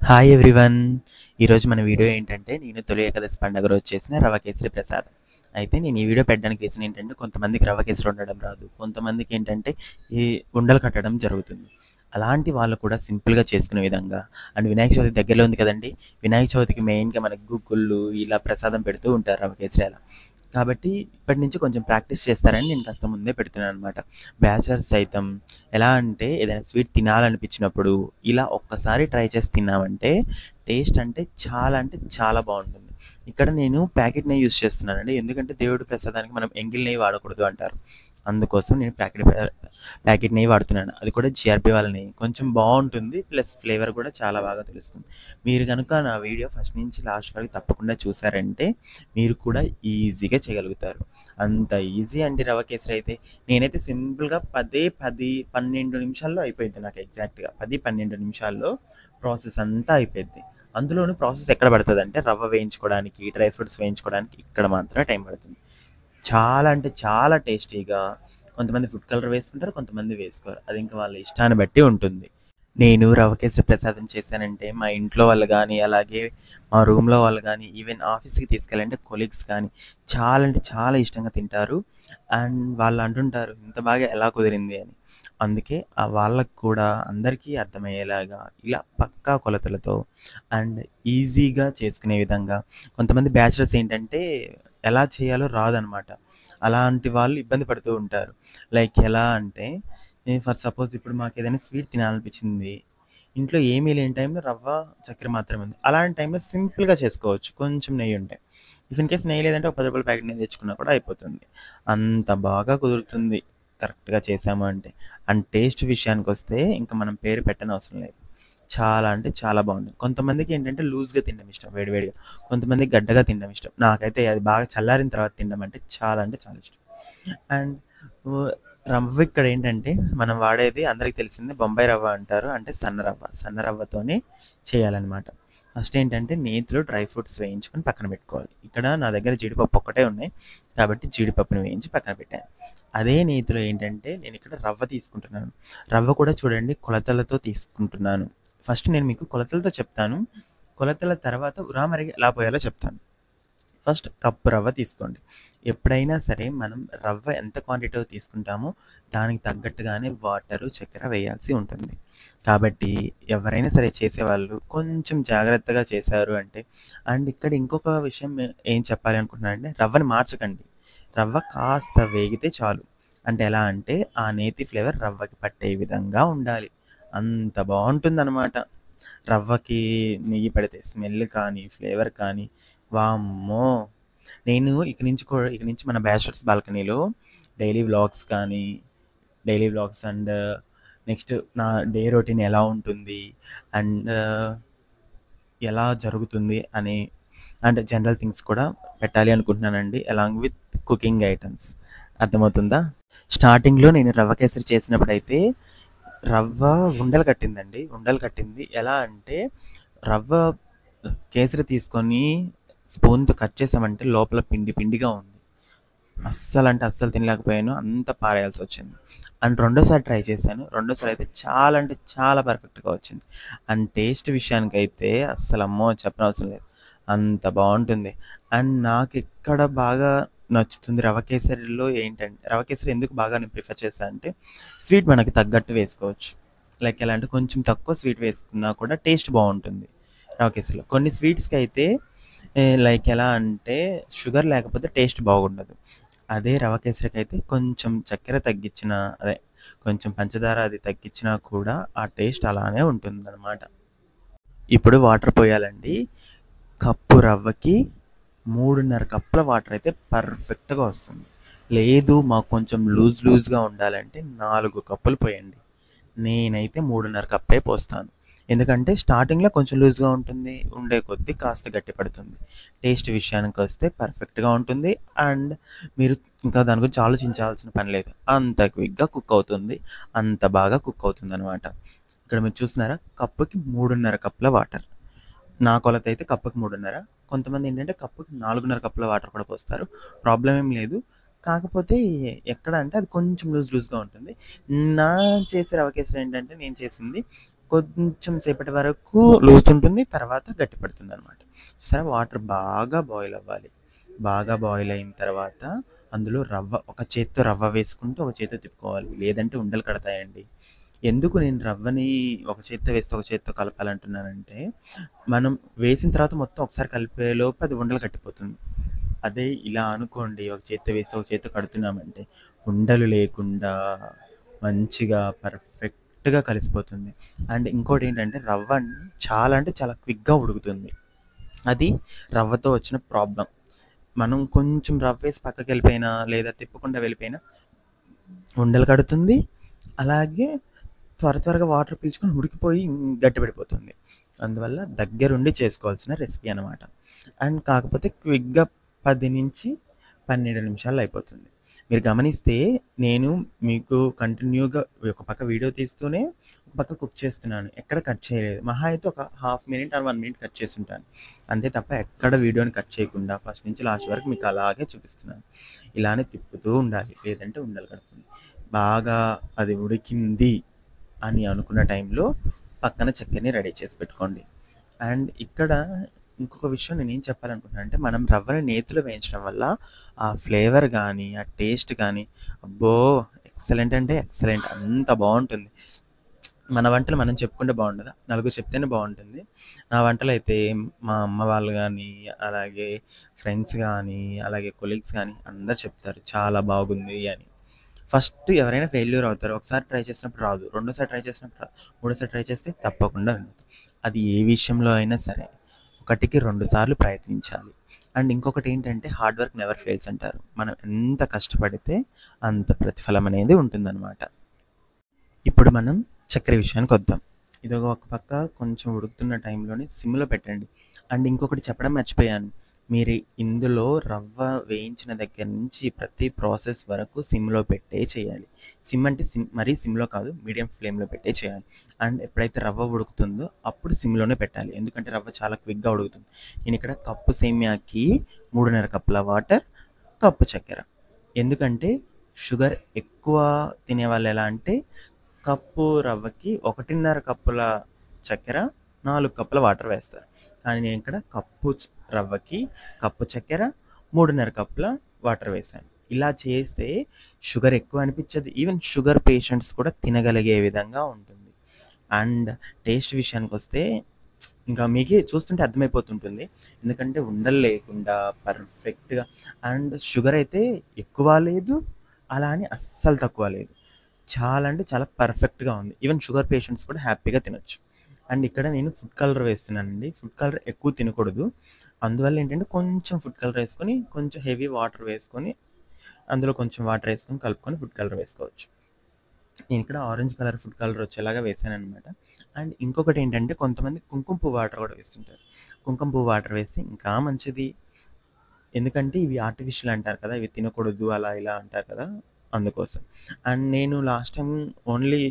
Hi everyone. ఈరోజు మన video ఏంటంటే నేను తొలి ఏకాదశి పండుగ రోజు చేసిన రవ కేసరి ప్రసాదం. అయితే నేను ఈ వీడియో పెట్టడానికి రీజన్ ఏంటంటే కొంతమందికి రవ కేసరి వండడం రాదు. కొంతమందికి ఏంటంటే ఈ ఉండలు కట్టడం జరుగుతుంది. అలాంటి వాళ్ళు కూడా సింపుల్‌గా చేసుకునే విధంగా అండ్ వినాయక చవితి దగ్గరలో ఉంది కదండీ! వినాయక చవితికి మెయిన్‌గా మనకు గుగ్గుళ్ళు ఇలా ప్రసాదం పెడుతూ ఉంటారు రవ కేసరి అలా. కాబట్టి ఇప్పటి నుంచి కొంచెం ప్రాక్టీస్ చేస్తారని నేను కాస్త ముందే పెడుతున్నాననమాట. బ్యాచిలర్స్ సైతం ఎలా అంటే ఏదైనా స్వీట్ తినాలనిపించినప్పుడు ఇలా ఒక్కసారి ట్రై చేసి తిన్నామంటే టేస్ట్ అంటే చాలా బాగుంటుంది. ఇక్కడ నేను ప్యాకెట్ నెయ్యి యూజ్ చేస్తున్నానండి. ఎందుకంటే దేవుడి ప్రసాదానికి మనం ఎంగిల్ నెయ్యి వాడకూడదు అంటారు. అందుకోసం నేను ప్యాకెట్ నెయ్యి వాడుతున్నాను. అది కూడా జిఆర్‌బి వాళ్ళ నెయ్యి. కొంచెం బాగుంటుంది. ప్లస్ ఫ్లేవర్ కూడా చాలా బాగా తెలుస్తుంది. మీరు కనుక నా వీడియో ఫస్ట్ నుంచి లాస్ట్ వరకు తప్పకుండా చూసారంటే మీరు కూడా ఈజీగా చేయగలుగుతారు. అంత ఈజీ అండి రవ కేసరి అయితే. నేనైతే సింపుల్‌గా 12 నిమిషాల్లో అయిపోయిద్ది నాకు ఎగ్జాక్ట్‌గా. 10, 12 నిమిషాల్లో ప్రాసెస్ అంతా అయిపోయిద్ది. అందులోను ప్రాసెస్ ఎక్కడ పడతదంటే రవ్వ వేయించుకోవడానికి, డ్రై ఫ్రూట్స్ వేయించుకోవడానికి ఇక్కడ మాత్రమే టైం పడుతుంది. చాలా అంటే చాలా టేస్టీగా కొంతమంది ఫుడ్ కలర్ వేసుకుంటారు. కొంతమంది వేసుకోరు. అది ఇంకా వాళ్ళ ఇష్టాన్ని బట్టి ఉంటుంది. నేను రవ కేసరి ప్రసాదం చేశానంటే మా ఇంట్లో వాళ్ళు గానీ, అలాగే మా రూమ్‌లో వాళ్ళు గానీ, ఈవెన్ ఆఫీస్‌కి తీసుకెళ్ళంటే కొలీగ్స్ కానీ చాలా అంటే చాలా ఇష్టంగా తింటారు. అండ్ వాళ్ళు అంటుంటారు ఇంత బాగా ఎలా కుదిరింది అని. అందుకే వాళ్ళకి కూడా అందరికీ అర్థమయ్యేలాగా ఇలా పక్కా కొలతలతో అండ్ ఈజీగా చేసుకునే విధంగా కొంతమంది బ్యాచిలర్స్ ఏంటంటే ఎలా చేయాలో రాదనమాట. అలాంటి వాళ్ళు ఇబ్బంది పడుతూ ఉంటారు. లైక్ ఎలా అంటే ఫర్ సపోజ్ ఇప్పుడు మాకేదైనా స్వీట్ తినాలనిపించింది. ఇంట్లో ఏమీ లేని టైంలో రవ్వ, చక్కెర మాత్రమే ఉంది. అలాంటి టైంలో సింపుల్‌గా చేసుకోవచ్చు కొంచెం నెయ్యుంటే. ఇఫ్ ఇన్ కేస్ నెయ్యి లేదంటే ఒక రూ. 10 ప్యాకెట్ నెయ్యి తెచ్చుకున్నా కూడా అయిపోతుంది. అంత బాగా కుదురుతుంది కరెక్ట్‌గా చేశాము అంటే. అండ్ టేస్ట్ విషయానికొస్తే ఇంక మనం పేరు పెట్టనవసరం లేదు. చాలా అంటే చాలా బాగుంటుంది. కొంతమందికి ఏంటంటే లూజ్‌గా తినడం ఇష్టం వేడివేడిగా. కొంతమందికి గడ్డగా తినడం ఇష్టం. నాకైతే అది బాగా చల్లారిన తర్వాత తినడం అంటే చాలా ఇష్టం. అండ్ వ్ రవ్వ ఇక్కడ ఏంటంటే మనం వాడేది అందరికి తెలిసిందే బొంబాయి రవ్వ అంటారు. అంటే సన్న రవ్వ. సన్న రవ్వతోనే చేయాలనమాట. ఫస్ట్ ఏంటంటే నేతిలో డ్రై ఫ్రూట్స్ వేయించుకొని పక్కన పెట్టుకోవాలి. ఇక్కడ నా దగ్గర జీడిపప్పు ఒక్కటే ఉన్నాయి. కాబట్టి జీడిపప్పుని వేయించి పక్కన పెట్టాను. అదే నేతిలో ఏంటంటే నేను ఇక్కడ రవ్వ తీసుకుంటున్నాను. రవ్వ కూడా చూడండి కొలతలతో తీసుకుంటున్నాను. ఫస్ట్ నేను మీకు కొలతలతో చెప్తాను. కొలతల తర్వాత ఉరామరిగి ఎలా పోయాలో చెప్తాను. ఫస్ట్ కప్పు రవ్వ తీసుకోండి. ఎప్పుడైనా సరే మనం రవ్వ ఎంత క్వాంటిటీలో తీసుకుంటామో దానికి తగ్గట్టుగానే వాటరు, చక్కెర వేయాల్సి ఉంటుంది. కాబట్టి ఎవరైనా సరే చేసేవాళ్ళు కొంచెం జాగ్రత్తగా చేశారు అంటే అండ్ ఇక్కడ ఇంకొక విషయం ఏం చెప్పాలి అనుకుంటున్నానంటే రవ్వని మార్చకండి. రవ్వ కాస్త వేగితే చాలు. అంటే ఎలా అంటే ఆ నేతి ఫ్లేవర్ రవ్వకి పట్టే విధంగా ఉండాలి. అంత బావుంటుందనమాట. రవ్వకి నెయ్యి పడితే స్మెల్ కానీ, ఫ్లేవర్ కానీ వామ్మో! నేను ఇక నుంచి మన బ్యాచిలర్స్ బాల్కనీలో డైలీ వ్లాగ్స్ కానీ, డైలీ వ్లాగ్స్ అండ్ నెక్స్ట్ నా డే రొటీన్ ఎలా ఉంటుంది అండ్ ఎలా జరుగుతుంది అని అండ్ జనరల్ థింగ్స్ కూడా పెట్టాలి అనుకుంటున్నానండి. Along with cooking items. అర్థమవుతుందా? స్టార్టింగ్‌లో నేను రవ్వ కేసరి చేసినప్పుడైతే రవ్వ ఉండలు కట్టిందండి. ఉండలు కట్టింది. ఎలా అంటే రవ్వ కేసరి తీసుకొని స్పూన్‌తో కట్ చేసామంటే లోపల పిండి పిండిగా ఉంది. అస్సలు తినలేకపోయాను. అంతా పారేయాల్సొచ్చింది. అండ్ రెండోసారి ట్రై చేశాను. రెండోసారి అయితే చాలా అంటే చాలా పర్ఫెక్ట్‌గా వచ్చింది. అండ్ టేస్ట్ విషయానికైతే అస్సలమ్మో చెప్పనవసరం లేదు. అంత బావుంటుంది. అండ్ నాకెక్కడ బాగా నచ్చుతుంది రవ కేసరిలో ఏంటంటే రవ కేసరి ఎందుకు బాగా నేను ప్రిఫర్ చేస్తా అంటే స్వీట్ మనకి తగ్గట్టు వేసుకోవచ్చు. లైక్ ఎలా అంటే కొంచెం తక్కువ స్వీట్ వేసుకున్నా కూడా టేస్ట్ బావుంటుంది రవ కేసరిలో. కొన్ని స్వీట్స్‌కైతే లైక్ ఎలా అంటే షుగర్ లేకపోతే టేస్ట్ బాగుండదు. అదే రవ కేసరికైతే కొంచెం చక్కెర తగ్గించినా అదే కొంచెం పంచదార అది తగ్గించినా కూడా ఆ టేస్ట్ అలానే ఉంటుందనమాట. ఇప్పుడు వాటర్ పోయాలండి. కప్పు రవ్వకి 3:30 కప్పుల వాటర్ అయితే పర్ఫెక్ట్‌గా వస్తుంది. లేదు మాకు కొంచెం లూజ్‌గా ఉండాలంటే 4 కప్పులు పోయండి. నేనైతే 3:30 కప్పే పోస్తాను. ఎందుకంటే స్టార్టింగ్‌లో కొంచెం లూజ్‌గా ఉంటుంది. ఉండే కొద్దీ కాస్త గట్టి పడుతుంది. టేస్ట్ విషయానికొస్తే పర్ఫెక్ట్‌గా ఉంటుంది. అండ్ మీరు ఇంకా దాని గురించి ఆలోచించాల్సిన పని లేదు. అంత క్విక్‌గా కుక్ అవుతుంది. అంత బాగా కుక్ అవుతుందనమాట. ఇక్కడ మీరు చూస్తున్నారా? కప్పుకి 3:30 కప్పుల వాటర్. నా కొలతైతే కప్పుకి 3:30. కొంతమందేంటంటే కప్పుకి 4:30 కప్పుల వాటర్ కూడా పోస్తారు. ప్రాబ్లమ్ ఏం లేదు. కాకపోతే ఎక్కడ అంటే అది కొంచెం లూజ్‌గా ఉంటుంది. నా చేసే రవ కేసరి ఏంటంటే నేను చేసింది కొంచెం సేపటి వరకు లూజ్ ఉంటుంది, తర్వాత గట్టిపడుతుంది అనమాట. సరే, వాటర్ బాగా బాయిల్ అవ్వాలి. బాగా బాయిల్ అయిన తర్వాత అందులో ఒక చేత్తో రవ్వ వేసుకుంటూ ఒక చేత్తో తిప్పుకోవాలి, లేదంటే ఉండలు కడతాయండి. ఎందుకు నేను రవ్వని ఒక చేత్తో వేస్తే ఒక చేత్తో కలపాలంటున్నానంటే, మనం వేసిన తర్వాత మొత్తం ఒకసారి కలిపేలోపు అది ఉండలు కట్టిపోతుంది. అదే ఇలా అనుకోండి, ఒక చేత్తో వేస్తే ఒక చేత్తో కడుతున్నామంటే ఉండలు లేకుండా మంచిగా పర్ఫెక్ట్గా కలిసిపోతుంది. అండ్ ఇంకోటి ఏంటంటే, రవ్వ చాలా అంటే చాలా క్విక్గా ఉడుకుతుంది. అది రవ్వతో వచ్చిన ప్రాబ్లం. మనం కొంచెం రవ్వ వేసి పక్కకి వెళ్ళిపోయినా లేదా తిప్పకుండా వెళ్ళిపోయినా ఉండలు కడుతుంది, అలాగే త్వరగా వాటర్ పీల్చుకొని ఉడికిపోయి గట్టిపడిపోతుంది. అందువల్ల దగ్గరుండి చేసుకోవాల్సిన రెసిపీ అనమాట. అండ్ కాకపోతే క్విక్గా 10-12 నిమిషాల్లో అయిపోతుంది. మీరు గమనిస్తే నేను మీకు కంటిన్యూగా ఒక పక్క వీడియో తీస్తూనే ఒక పక్క కుక్ చేస్తున్నాను, ఎక్కడ కట్ చేయలేదు. మహా అయితే ఒక half minute or 1 minute cut చేస్తుంటాను, అంతే తప్ప ఎక్కడ వీడియోని కట్ చేయకుండా ఫస్ట్ నుంచి లాస్ట్ వరకు మీకు అలాగే చూపిస్తున్నాను. ఇలానే తిప్పుతూ ఉండాలి, లేదంటే ఉండలు కడుతుంది. బాగా అది ఉడికింది అని అనుకున్న టైంలో పక్కన చక్కెరని రెడీ చేసి పెట్టుకోండి. అండ్ ఇక్కడ ఇంకొక విషయం నేనేం చెప్పాలనుకుంటున్నాను అంటే, మనం రవ్వని నేతిలో వేయించడం వల్ల ఆ ఫ్లేవర్ కానీ ఆ టేస్ట్ కానీ అబ్బో ఎక్సలెంట్ అంటే ఎక్సలెంట్, అంత బాగుంటుంది. మన వంటలు మనం చెప్పుకుంటే బాగుంటుందా? నలుగురు చెప్తేనే బాగుంటుంది. నా వంటలు అయితే మా అమ్మ వాళ్ళు కానీ, అలాగే ఫ్రెండ్స్ కానీ, అలాగే కొలీగ్స్ కానీ అందరు చెప్తారు చాలా బాగుంది అని. ఫస్ట్ ఎవరైనా ఫెయిల్యూర్ అవుతారు. ఒకసారి ట్రై చేసినప్పుడు రాదు, రెండోసారి ట్రై చేసినప్పుడు రాదు, మూడోసారి ట్రై చేస్తే తప్పకుండా విన్ అవుతాం. అది ఏ విషయంలో అయినా సరే 1కి 2 సార్లు ప్రయత్నించాలి. అండ్ ఇంకొకటి ఏంటంటే, హార్డ్ వర్క్ నెవర్ ఫెయిల్స్ అంటారు. మనం ఎంత కష్టపడితే అంత ప్రతిఫలం అనేది ఉంటుందన్నమాట. ఇప్పుడు మనం చక్కెర విషయానికి వద్దాం. ఇది ఒక పక్క కొంచెం ఉడుకుతున్న టైంలోనే సిమ్లో పెట్టండి. అండ్ ఇంకొకటి చెప్పడం మర్చిపోయాను, మీరు ఇందులో రవ్వ వేయించిన దగ్గర నుంచి ప్రతి ప్రాసెస్ వరకు సిమ్లో పెట్టే చేయాలి. సిమ్ అంటే మరీ సిమ్లో కాదు, మీడియం ఫ్లేమ్లో పెట్టే చేయాలి. అండ్ ఎప్పుడైతే రవ్వ ఉడుకుతుందో అప్పుడు సిమ్లోనే పెట్టాలి, ఎందుకంటే రవ్వ చాలా క్విక్గా ఉడుకుతుంది. నేను ఇక్కడ కప్పు సేమియాకి 3.5 కప్పుల వాటర్, కప్పు చక్కెర. ఎందుకంటే షుగర్ ఎక్కువ తినేవాళ్ళు ఎలా అంటే, కప్పు రవ్వకి 1.5 కప్పుల చక్కెర, 4 కప్పుల వాటర్ వేస్తారు. కానీ నేను ఇక్కడ కప్పు రవ్వకి కప్పు చక్కెర, 3.5 కప్పుల వాటర్ వేసాను. ఇలా చేస్తే షుగర్ ఎక్కువ అనిపించదు, ఈవెన్ షుగర్ పేషెంట్స్ కూడా తినగలిగే విధంగా ఉంటుంది. అండ్ టేస్ట్ విషయానికి వస్తే ఇంకా మీకే చూస్తుంటే అర్థమైపోతుంటుంది, ఎందుకంటే ఉండలు లేకుండా పర్ఫెక్ట్గా. అండ్ షుగర్ అయితే ఎక్కువ లేదు, అలా అని అస్సలు తక్కువ లేదు, చాలా అంటే చాలా పర్ఫెక్ట్గా ఉంది. ఈవెన్ షుగర్ పేషెంట్స్ కూడా హ్యాపీగా తినొచ్చు. అండ్ ఇక్కడ నేను ఫుడ్ కలర్ వేస్తున్నానండి. ఫుడ్ కలర్ ఎక్కువ తినకూడదు, అందువల్ల ఏంటంటే కొంచెం ఫుడ్ కలర్ వేసుకొని, కొంచెం హెవీ వాటర్ వేసుకొని, అందులో కొంచెం వాటర్ వేసుకొని కలుపుకొని ఫుడ్ కలర్ వేసుకోవచ్చు. నేను ఇక్కడ ఆరెంజ్ కలర్ ఫుడ్ కలర్ వచ్చేలాగా వేసాను అనమాట. అండ్ ఇంకొకటి ఏంటంటే, కొంతమంది కుంకుమ పువ్వు వాటర్ కూడా వేస్తుంటారు. కుంకుమ పువ్వు వాటర్ వేస్తే ఇంకా మంచిది, ఎందుకంటే ఇవి ఆర్టిఫిషియల్ అంటారు కదా, ఇవి తినకూడదు అలా ఇలా అంటారు కదా, అందుకోసం. అండ్ నేను లాస్ట్ టైం ఓన్లీ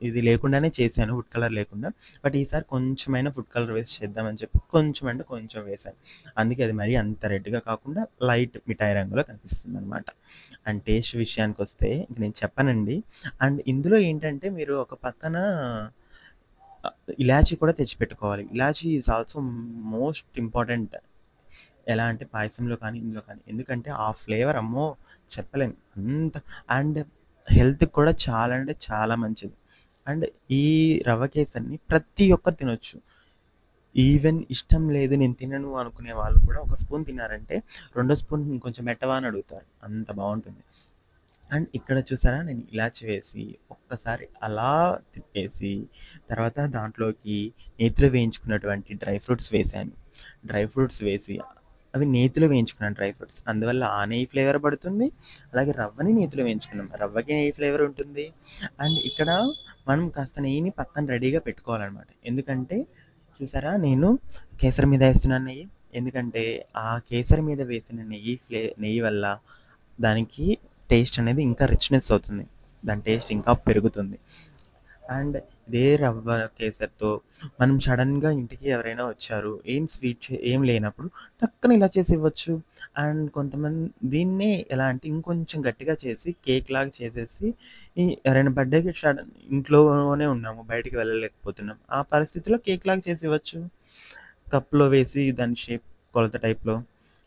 ఇది లేకుండానే చేశాను, ఫుడ్ కలర్ లేకుండా. బట్ ఈసారి కొంచెమైనా ఫుడ్ కలర్ వేసి చేద్దామని చెప్పి కొంచెం అంటే కొంచెం వేశాను, అందుకే అది మరీ అంత రెడ్గా కాకుండా లైట్ మిఠాయి రంగులో కనిపిస్తుంది అనమాట. అండ్ టేస్ట్ విషయానికి వస్తే ఇంక నేను చెప్పానండి. అండ్ ఇందులో ఏంటంటే, మీరు ఒక పక్కన ఇలాచీ కూడా తెచ్చిపెట్టుకోవాలి. ఇలాచీ ఈజ్ ఆల్సో మోస్ట్ ఇంపార్టెంట్, ఎలా అంటే పాయసంలో కానీ ఇందులో కానీ, ఎందుకంటే ఆ ఫ్లేవర్ అమ్మో చెప్పలేం అంత. అండ్ హెల్త్కి కూడా చాలా అంటే చాలా మంచిది. అండ్ ఈ రవ్వ కేసరిని ప్రతి ఒక్కరు తినొచ్చు, ఈవెన్ ఇష్టం లేదు నేను తినను అనుకునే వాళ్ళు కూడా ఒక స్పూన్ తిన్నారంటే రెండో స్పూన్ ఇంకొంచెం మెట్టవా అని అడుగుతారు, అంత బాగుంటుంది. అండ్ ఇక్కడ చూసారా, నేను ఇలాచి వేసి ఒక్కసారి అలా తిప్పేసి, తర్వాత దాంట్లోకి నేతిలో వేయించుకున్నటువంటి డ్రై ఫ్రూట్స్ వేసాను. డ్రై ఫ్రూట్స్ వేసి, అవి నేతిలో వేయించుకున్నాను డ్రై ఫ్రూట్స్, అందువల్ల ఆ నెయ్యి ఫ్లేవర్ పడుతుంది, అలాగే రవ్వని నేతిలో వేయించుకున్నాం, రవ్వకి నెయ్యి ఫ్లేవర్ ఉంటుంది. అండ్ ఇక్కడ మనం కాస్త నెయ్యిని పక్కన రెడీగా పెట్టుకోవాలన్నమాట, ఎందుకంటే చూసారా నేను కేసరి మీద వేస్తున్నాను నెయ్యి, ఎందుకంటే ఆ కేసరి మీద వేసిన నెయ్యి వల్ల దానికి టేస్ట్ అనేది ఇంకా రిచ్నెస్ అవుతుంది, దాని టేస్ట్ ఇంకా పెరుగుతుంది. అండ్ ఇదే రవ్వ కేసరితో మనం సడన్‌గా ఇంటికి ఎవరైనా వచ్చారు, ఏం స్వీట్ ఏం లేనప్పుడు టక్కున ఇలా చేసి ఇవ్వచ్చు. అండ్ కొంతమంది దీన్నే ఎలా అంటే ఇంకొంచెం గట్టిగా చేసి కేక్‌లాగా చేసేసి ఎవరైనా బర్త్‌డేకి ఇంట్లోనే ఉన్నాము, బయటికి వెళ్ళలేకపోతున్నాం. ఆ పరిస్థితిలో కేక్‌లాగా చేసి ఇవ్వచ్చు. కప్‌లో వేసి దాని షేప్ కొలత టైప్‌లో.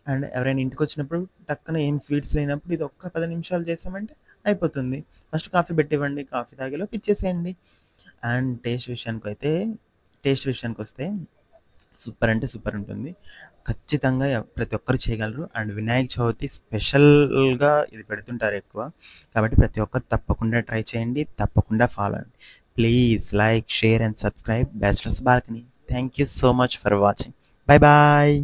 అండ్ ఎవరైనా ఇంటికొచ్చినప్పుడు టక్కున ఏం స్వీట్స్ లేనప్పుడు ఇది ఒక్క 10 నిమిషాలు చేసామంటే అయిపోతుంది. ఫస్ట్ కాఫీ పెట్టివ్వండి. కాఫీ తాగేలోపు ఇచ్చేసేయండి. అండ్ టేస్ట్ విషయానికొస్తే సూపర్ అంటే సూపర్ ఉంటుంది. ఖచ్చితంగా ప్రతి ఒక్కరు చేయగలరు. అండ్ వినాయక చవితి స్పెషల్‌గా ఇది పెడుతుంటారు ఎక్కువ. కాబట్టి ప్రతి ఒక్కరు తప్పకుండా ట్రై చేయండి. తప్పకుండా ఫాలో అవ్వండి. Please like, share and subscribe bachelors balcony. Thank you so much for watching. Bye bye.